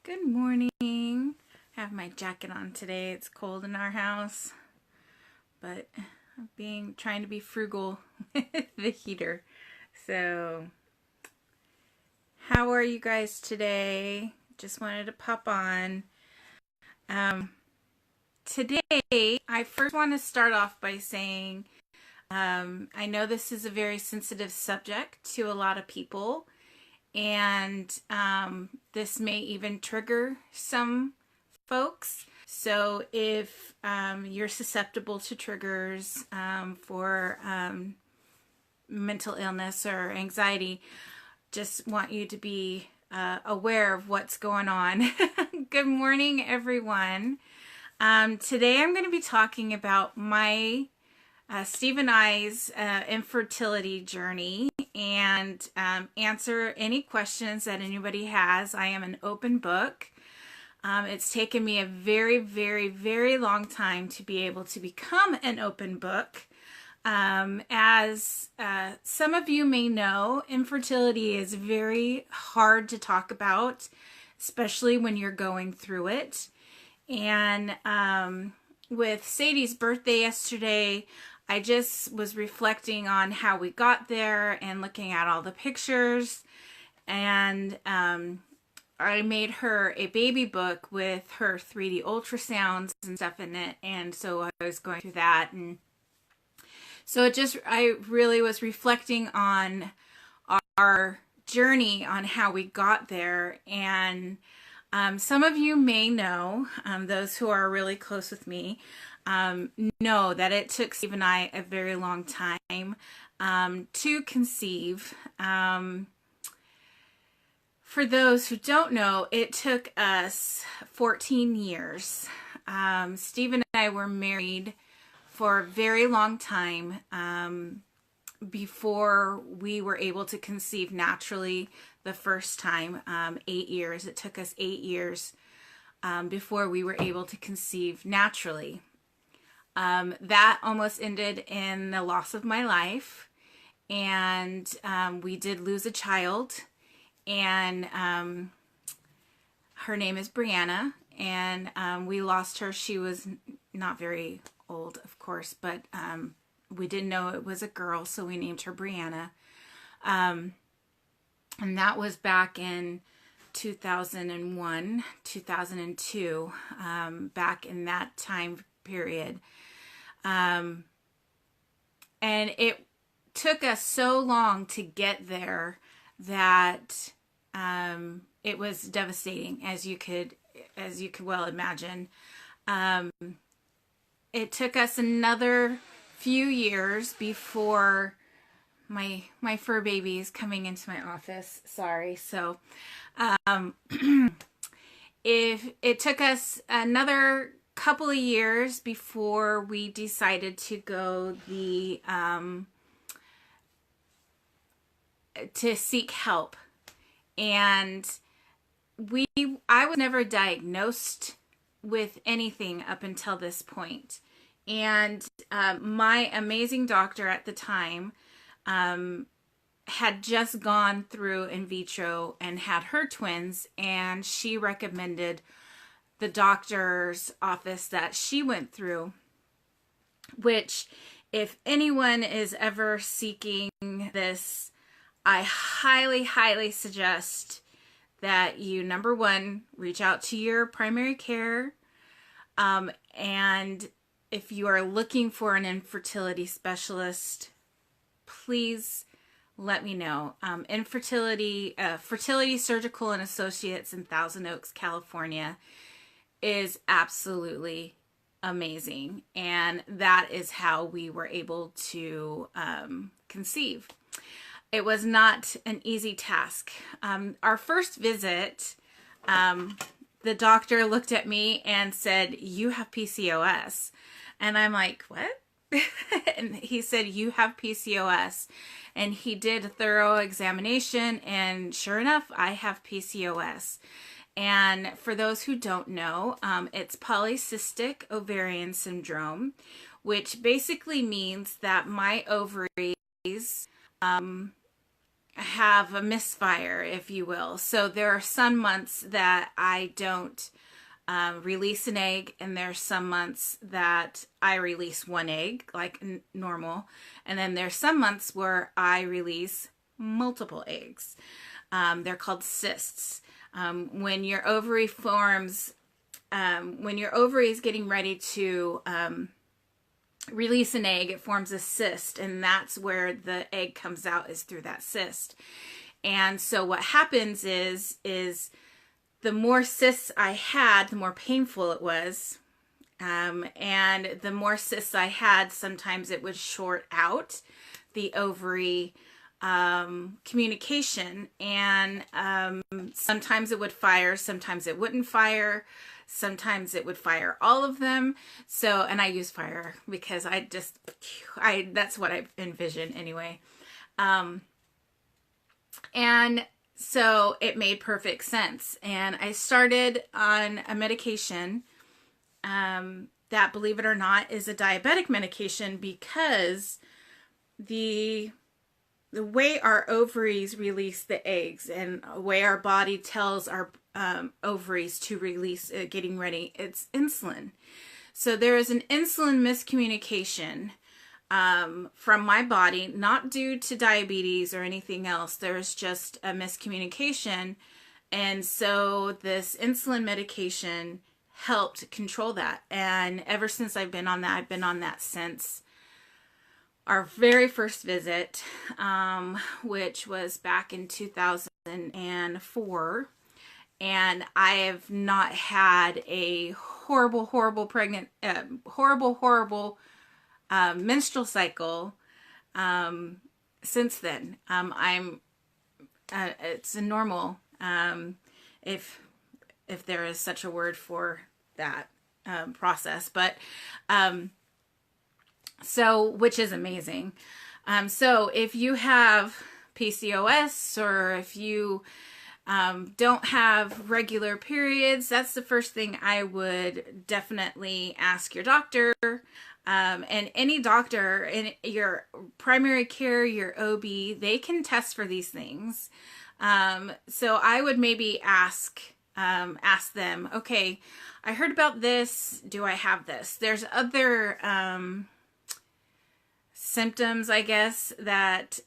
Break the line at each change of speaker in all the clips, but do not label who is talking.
Good morning. I have my jacket on today. It's cold in our house, but I'm trying to be frugal with the heater. So, how are you guys today? Just wanted to pop on. Um, Today, I first want to start off by saying I know this is a very sensitive subject to a lot of people, and this may even trigger some folks. So if you're susceptible to triggers for mental illness or anxiety, just want you to be aware of what's going on. Good morning, everyone. Today I'm going to be talking about my Steve and I's infertility journey and answer any questions that anybody has. I am an open book. It's taken me a very, very, very long time to be able to become an open book. As some of you may know, infertility is very hard to talk about, especially when you're going through it. And with Sadie's birthday yesterday, I just was reflecting on how we got there and looking at all the pictures. And I made her a baby book with her 3D ultrasounds and stuff in it. And so I was going through that. And so I really was reflecting on our journey on how we got there. And some of you may know, those who are really close with me, know that it took Steve and I a very long time to conceive. For those who don't know, it took us 14 years. Steve and I were married for a very long time before we were able to conceive naturally the first time, 8 years. It took us 8 years before we were able to conceive naturally. That almost ended in the loss of my life, and we did lose a child, and her name is Brianna, and we lost her. She was not very old, of course, but we didn't know it was a girl, so we named her Brianna. And that was back in 2001, 2002, back in that time period. And it took us so long to get there that it was devastating, as you could well imagine. It took us another few years before my fur baby is coming into my office. Sorry. So, if it took us another couple of years before we decided to go to seek help. And I was never diagnosed with anything up until this point. And my amazing doctor at the time had just gone through in vitro and had her twins, and she recommended the doctor's office that she went through, which, if anyone is ever seeking this, I highly, highly suggest that you, number one, reach out to your primary care, and if you are looking for an infertility specialist, please let me know. Fertility Surgical and Associates in Thousand Oaks, California is absolutely amazing. And that is how we were able to conceive. It was not an easy task. Our first visit, the doctor looked at me and said, "You have PCOS." And I'm like, "What?" And he said, "You have PCOS." And he did a thorough examination, and sure enough, I have PCOS. And for those who don't know, it's polycystic ovarian syndrome, which basically means that my ovaries have a misfire, if you will. So there are some months that I don't release an egg, and there's some months that I release one egg, like normal. And then there's some months where I release multiple eggs. They're called cysts. When your ovary forms, when your ovary is getting ready to release an egg, it forms a cyst, and that's where the egg comes out, is through that cyst. And so what happens is the more cysts I had, the more painful it was. And the more cysts I had, sometimes it would short out the ovary communication, and sometimes it would fire, sometimes it wouldn't fire, sometimes it would fire all of them. So, and I use fire because that's what I envision anyway. And so it made perfect sense. And I started on a medication that, believe it or not, is a diabetic medication, because the way our ovaries release the eggs and the way our body tells our ovaries to release getting ready, it's insulin. So there is an insulin miscommunication from my body, not due to diabetes or anything else. There's just a miscommunication. And so this insulin medication helped control that. And ever since I've been on that, I've been on that since our very first visit, which was back in 2004. And I have not had a horrible menstrual cycle since then. It's a normal, if there is such a word for that process, but so, which is amazing. So if you have PCOS, or if you don't have regular periods, that's the first thing I would definitely ask your doctor. And any doctor in your primary care, your OB, they can test for these things. So I would maybe ask them, okay, I heard about this. Do I have this? There's other symptoms, I guess, that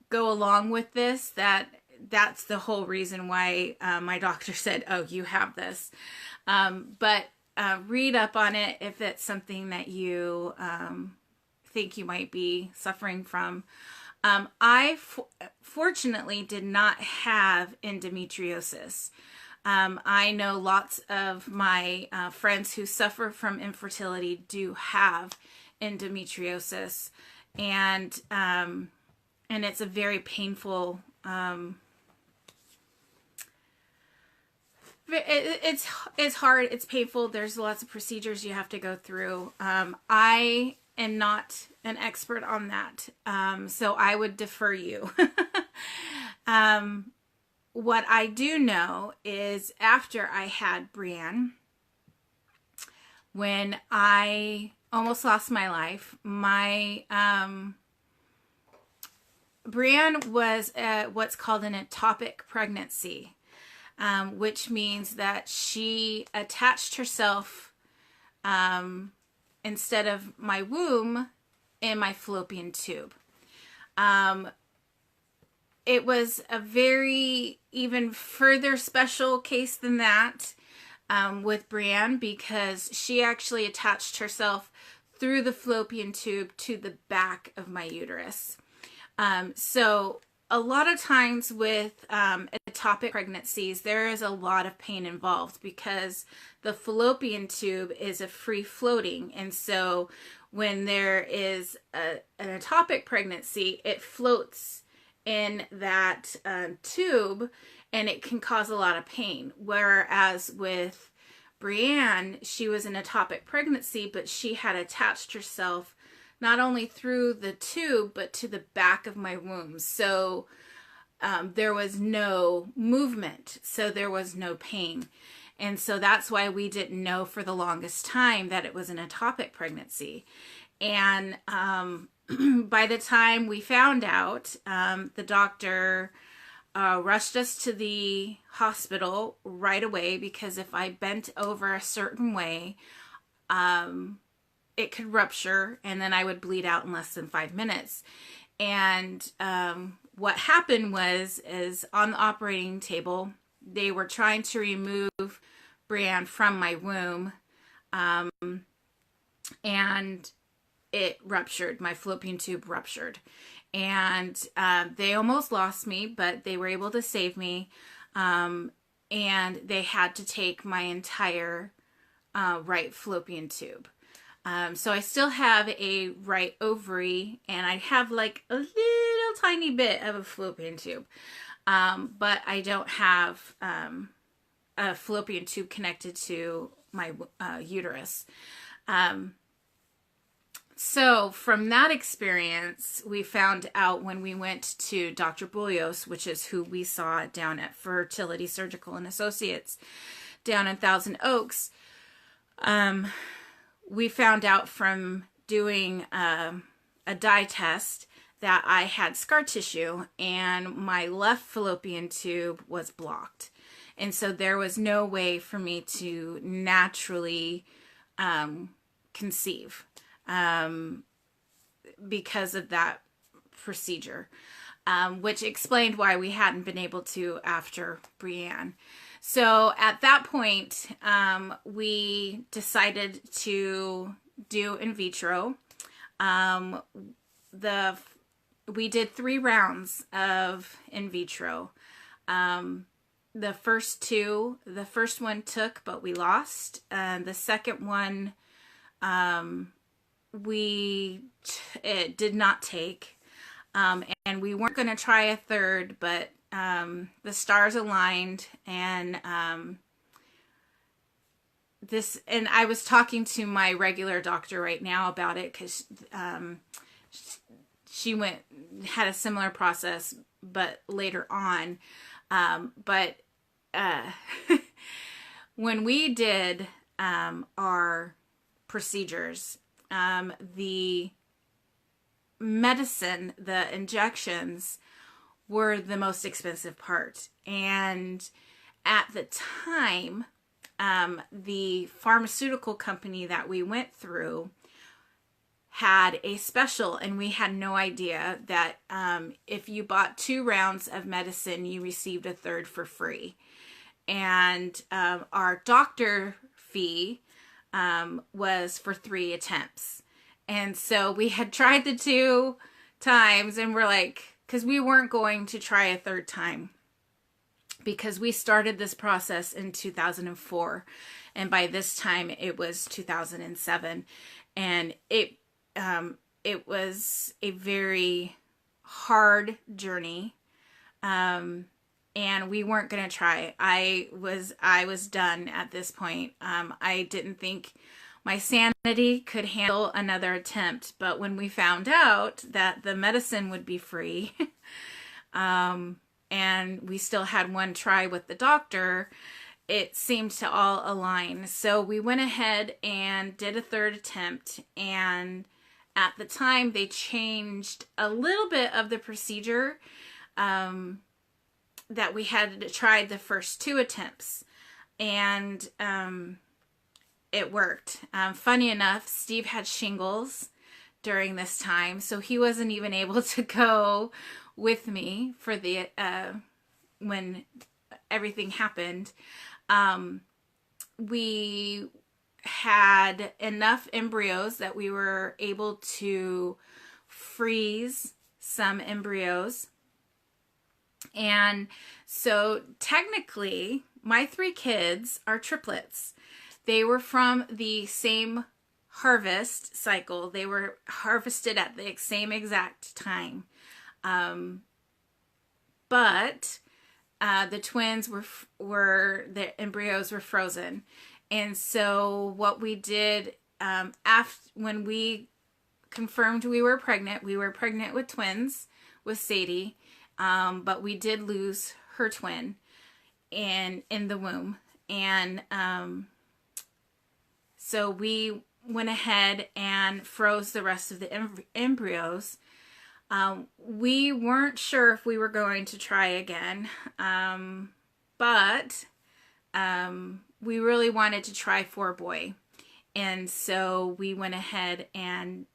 go along with this, that's the whole reason why my doctor said, oh, you have this. But read up on it if it's something that you think you might be suffering from. I fortunately did not have endometriosis. I know lots of my friends who suffer from infertility do have endometriosis, and it's a very painful, it's hard, it's painful. There's lots of procedures you have to go through. I am not an expert on that, so I would defer you. What I do know is, after I had Brienne, when I almost lost my life, my Brienne was what's called an ectopic pregnancy, which means that she attached herself, instead of my womb, in my fallopian tube. It was a very even further special case than that with Brienne, because she actually attached herself through the fallopian tube to the back of my uterus. So a lot of times with ectopic pregnancies, there is a lot of pain involved, because the fallopian tube is a free floating. And so when there is an ectopic pregnancy, it floats in that tube, and it can cause a lot of pain. Whereas with Brienne, she was an ectopic pregnancy, but she had attached herself not only through the tube, but to the back of my womb. So there was no movement, so there was no pain. And so that's why we didn't know for the longest time that it was an ectopic pregnancy. And by the time we found out, the doctor rushed us to the hospital right away, because if I bent over a certain way, it could rupture and then I would bleed out in less than 5 minutes. And what happened is on the operating table, they were trying to remove Brianne from my womb, and it ruptured. My fallopian tube ruptured. And they almost lost me, but they were able to save me. And they had to take my entire right fallopian tube. So I still have a right ovary, and I have like a little tiny bit of a fallopian tube. But I don't have a fallopian tube connected to my uterus. So from that experience, we found out when we went to Dr. Boyos, which is who we saw down at Fertility Surgical and Associates down in Thousand Oaks, we found out from doing a dye test that I had scar tissue and my left fallopian tube was blocked. And so there was no way for me to naturally conceive because of that procedure, which explained why we hadn't been able to after Brianne. So at that point, we decided to do in vitro. We did 3 rounds of in vitro. The first one took, but we lost. The second one, it did not take. And we weren't going to try a third, but the stars aligned, and and I was talking to my regular doctor right now about it, because she had a similar process, but later on. But when we did our procedures, the medicine, the injections, were the most expensive part. And at the time, the pharmaceutical company that we went through had a special, and we had no idea that if you bought 2 rounds of medicine, you received a third for free. And our doctor fee was for 3 attempts. And so we had tried the 2 times, and we're like, because we weren't going to try a third time, because we started this process in 2004, and by this time it was 2007, and it was a very hard journey, and we weren't going to try. I was done at this point. I didn't think my sanity could handle another attempt, but when we found out that the medicine would be free, and we still had 1 try with the doctor, it seemed to all align. So we went ahead and did a third attempt, and at the time they changed a little bit of the procedure that we had tried the first 2 attempts, and it worked. Funny enough, Steve had shingles during this time, so he wasn't even able to go with me for the when everything happened. We had enough embryos that we were able to freeze some embryos. And so technically, my 3 kids are triplets. They were from the same harvest cycle. They were harvested at the same exact time. But the twins the embryos were frozen. And so what we did, when we confirmed we were pregnant with twins with Sadie, but we did lose her twin in the womb. And so we went ahead and froze the rest of the embryos. We weren't sure if we were going to try again, but we really wanted to try 4-boy. And so we went ahead and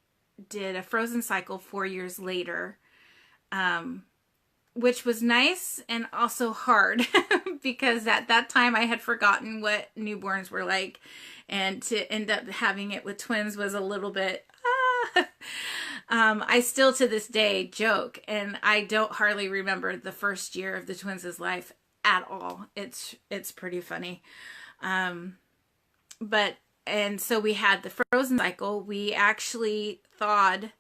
did a frozen cycle 4 years later, which was nice and also hard because at that time I had forgotten what newborns were like, and to end up having it with twins was a little bit, I still to this day joke, and I don't hardly remember the first year of the twins' life at all. It's pretty funny. And so we had the frozen cycle. We actually thawed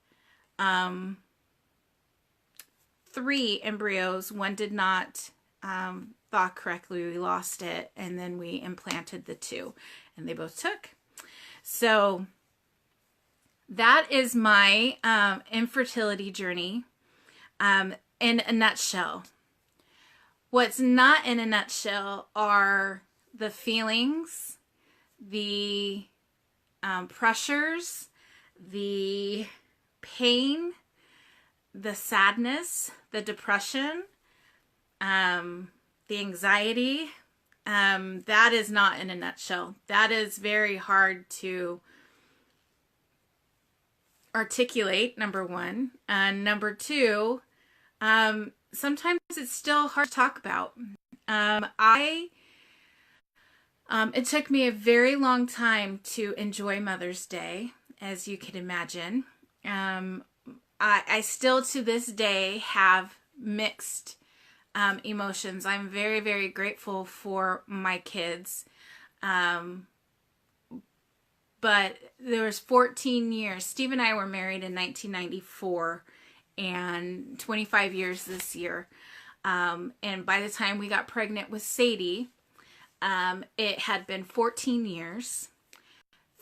3 embryos. One did not thaw correctly. We lost it, and then we implanted the 2, and they both took. So that is my infertility journey in a nutshell. What's not in a nutshell are the feelings, the pressures, the pain, the sadness, the depression, the anxiety. That is not in a nutshell. That is very hard to articulate, number one. And number two, sometimes it's still hard to talk about. It took me a very long time to enjoy Mother's Day, as you can imagine. I still to this day have mixed emotions. I'm very, very grateful for my kids. But there was 14 years. Steve and I were married in 1994 and 25 years this year. And by the time we got pregnant with Sadie, it had been 14 years,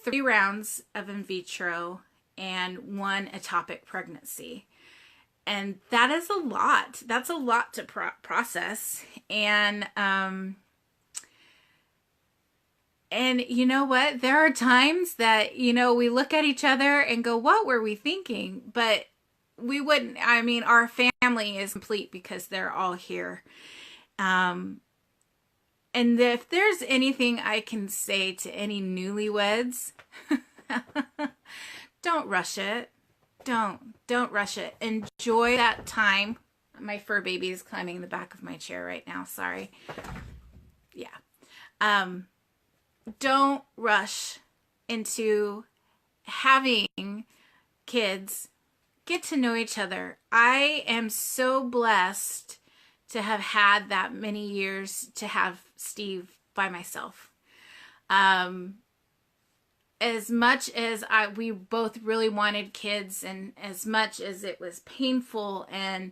3 rounds of in vitro, and 1 ectopic pregnancy. And that is a lot. That's a lot to process. And you know what? There are times that, we look at each other and go, what were we thinking? But we wouldn't. I mean, our family is complete because they're all here. And if there's anything I can say to any newlyweds, don't rush it. Don't rush it. Enjoy that time. My fur baby is climbing the back of my chair right now. Sorry. Yeah. Don't rush into having kids. Get to know each other. I am so blessed to have had that many years to have Steve by myself. As much as we both really wanted kids, and as much as it was painful and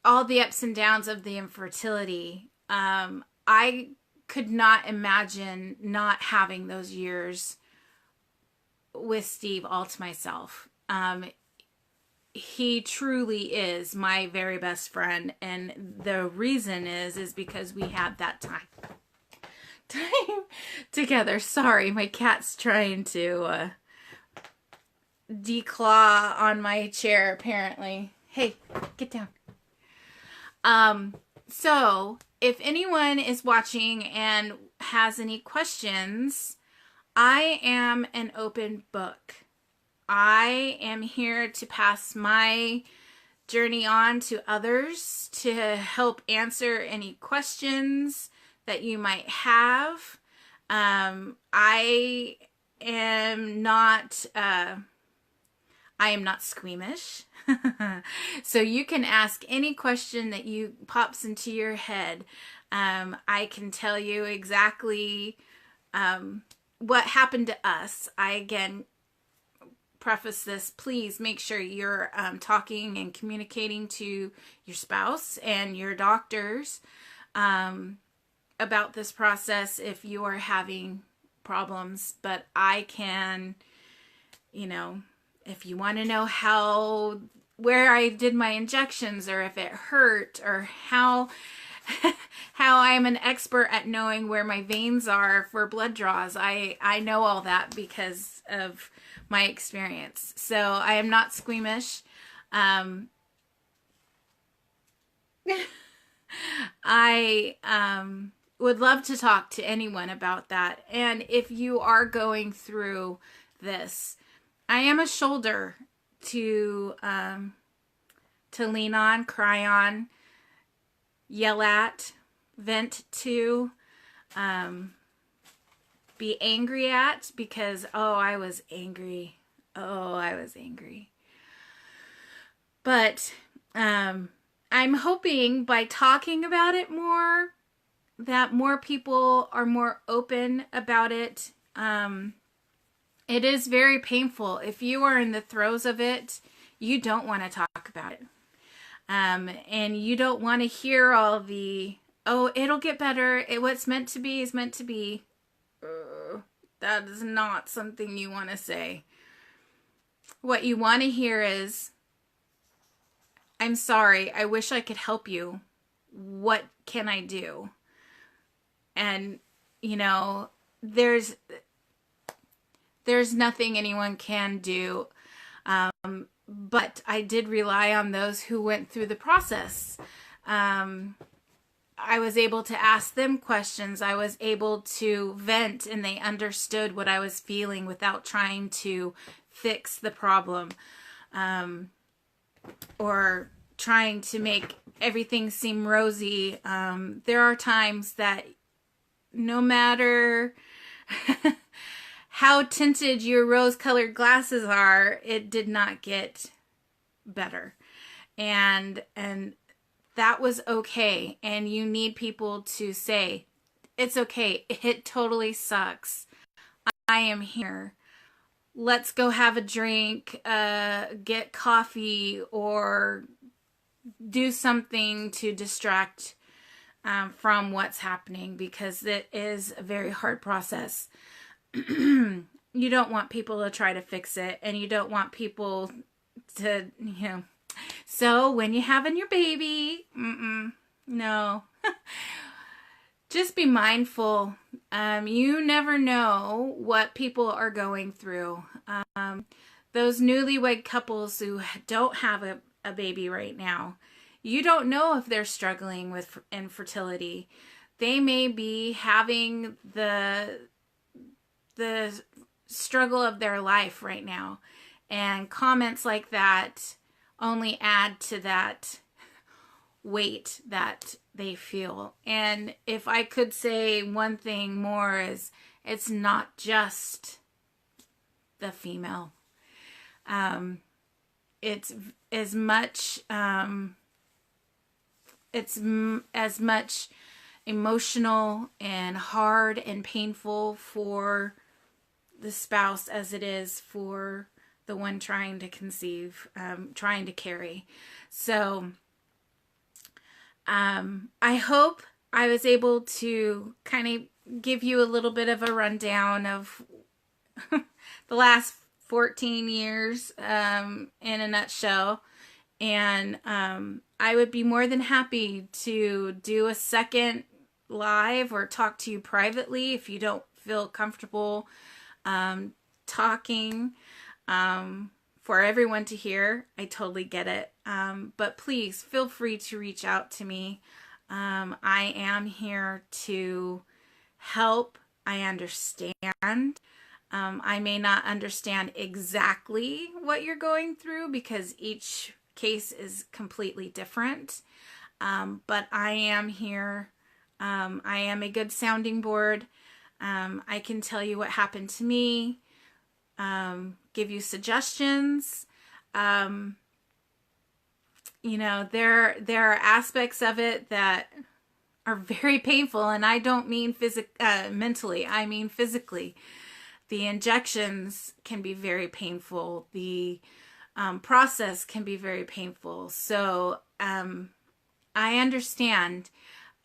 all the ups and downs of the infertility, I could not imagine not having those years with Steve all to myself. He truly is my very best friend, and the reason is because we had that time together. Sorry, my cat's trying to declaw on my chair apparently. Hey, get down. So if anyone is watching and has any questions, I am an open book. I am here to pass my journey on to others to help answer any questions that you might have. I am not squeamish. So you can ask any question that pops into your head. I can tell you exactly what happened to us. I again preface this, please make sure you're talking and communicating to your spouse and your doctors about this process if you are having problems. But I can, if you want to know where I did my injections, or if it hurt, or how how I'm an expert at knowing where my veins are for blood draws. I know all that because of my experience. So I am not squeamish. I would love to talk to anyone about that. And if you are going through this, I am a shoulder to lean on, cry on, yell at, vent to, be angry at, because, oh, I was angry. Oh, I was angry. But I'm hoping by talking about it more, that more people are more open about it. It is very painful. If you are in the throes of it, you don't want to talk about it. And you don't want to hear all the, oh, it'll get better. What's meant to be is meant to be. That is not something you want to say. What you want to hear is, I'm sorry. I wish I could help you. What can I do? And, you know, there's nothing anyone can do. But I did rely on those who went through the process. I was able to ask them questions. I was able to vent, and they understood what I was feeling without trying to fix the problem, or trying to make everything seem rosy. There are times that no matter how tinted your rose-colored glasses are, it did not get better. And that was okay. And you need people to say, it's okay. It totally sucks. I am here. Let's go have a drink, get coffee, or do something to distract from what's happening, because it is a very hard process. You don't want people to try to fix it, and you don't want people to, you know. So when you're having your baby, no. Just be mindful. You never know what people are going through. Those newlywed couples who don't have a baby right now, you don't know if they're struggling with infertility. They may be having the struggle of their life right now. And comments like that only add to that weight that they feel. And if I could say one thing more, is it's not just the female. It's as much as much emotional and hard and painful for the spouse as it is for the one trying to conceive, trying to carry. So I hope I was able to kind of give you a little bit of a rundown of the last 14 years in a nutshell. And I would be more than happy to do a second live or talk to you privately if you don't feel comfortable talking for everyone to hear. I totally get it. But please feel free to reach out to me. I am here to help. I understand. I may not understand exactly what you're going through because each case is completely different. But I am here. I am a good sounding board. I can tell you what happened to me, give you suggestions. You know, there are aspects of it that are very painful, and I don't mean mentally. I mean physically. The injections can be very painful. The process can be very painful. So I understand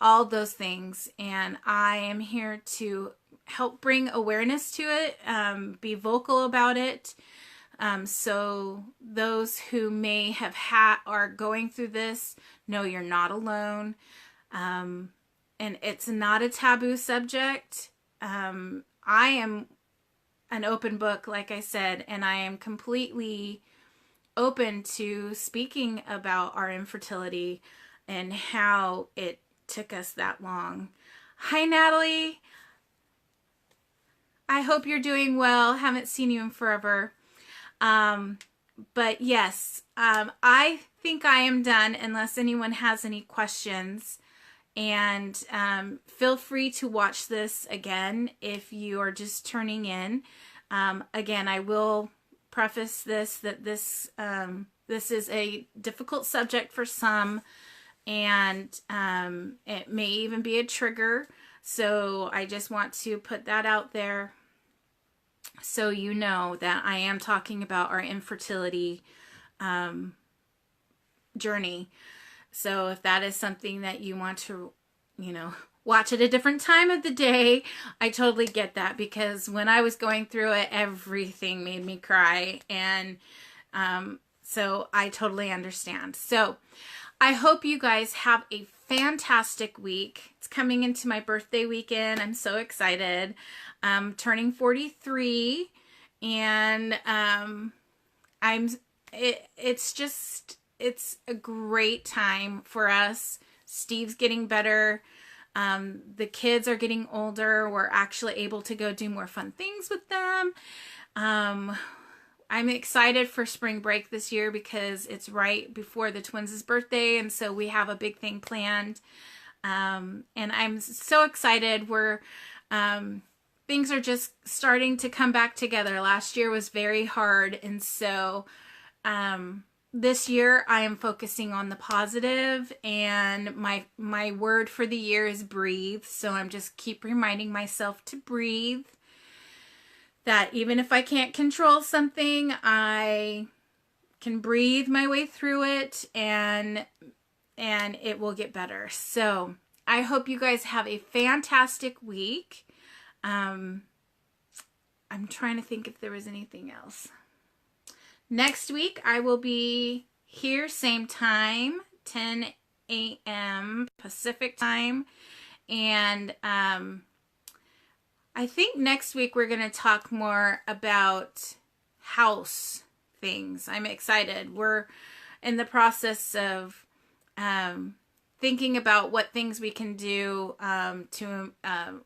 all those things, and I am here to help bring awareness to it, be vocal about it. So those who may have are going through this know you're not alone. it's not a taboo subject. I am an open book, like I said, and I am completely open to speaking about our infertility and how it took us that long. Hi, Natalie. I hope you're doing well. Haven't seen you in forever. But yes, I think I am done unless anyone has any questions. And feel free to watch this again if you are just turning in. Again, I will preface this that this is a difficult subject for some, and it may even be a trigger. So I just want to put that out there so you know that I am talking about our infertility journey. So if that is something that you want to, watch at a different time of the day, I totally get that, because when I was going through it, everything made me cry. And so I totally understand. So I hope you guys have a fantastic week. It's coming into my birthday weekend. I'm so excited. I'm turning 43, and it's a great time for us. Steve's getting better. The kids are getting older. We're actually able to go do more fun things with them. I'm excited for spring break this year because it's right before the twins' birthday, and so we have a big thing planned. And I'm so excited. Things are just starting to come back together. Last year was very hard, and so this year I am focusing on the positive, and my word for the year is breathe. So I'm just keep reminding myself to breathe. That even if I can't control something, I can breathe my way through it, and it will get better. So I hope you guys have a fantastic week. I'm trying to think if there was anything else. Next week, I will be here, same time, 10 a.m. Pacific time. And I think next week we're going to talk more about house things. I'm excited. We're in the process of thinking about what things we can do to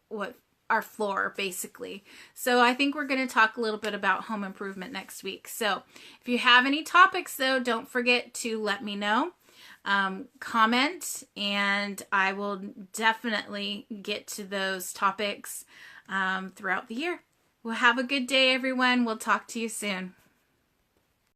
what our floor, basically. So I think we're going to talk a little bit about home improvement next week. So if you have any topics, though, don't forget to let me know. Comment, and I will definitely get to those topics throughout the year. Well, have a good day, everyone. We'll talk to you soon.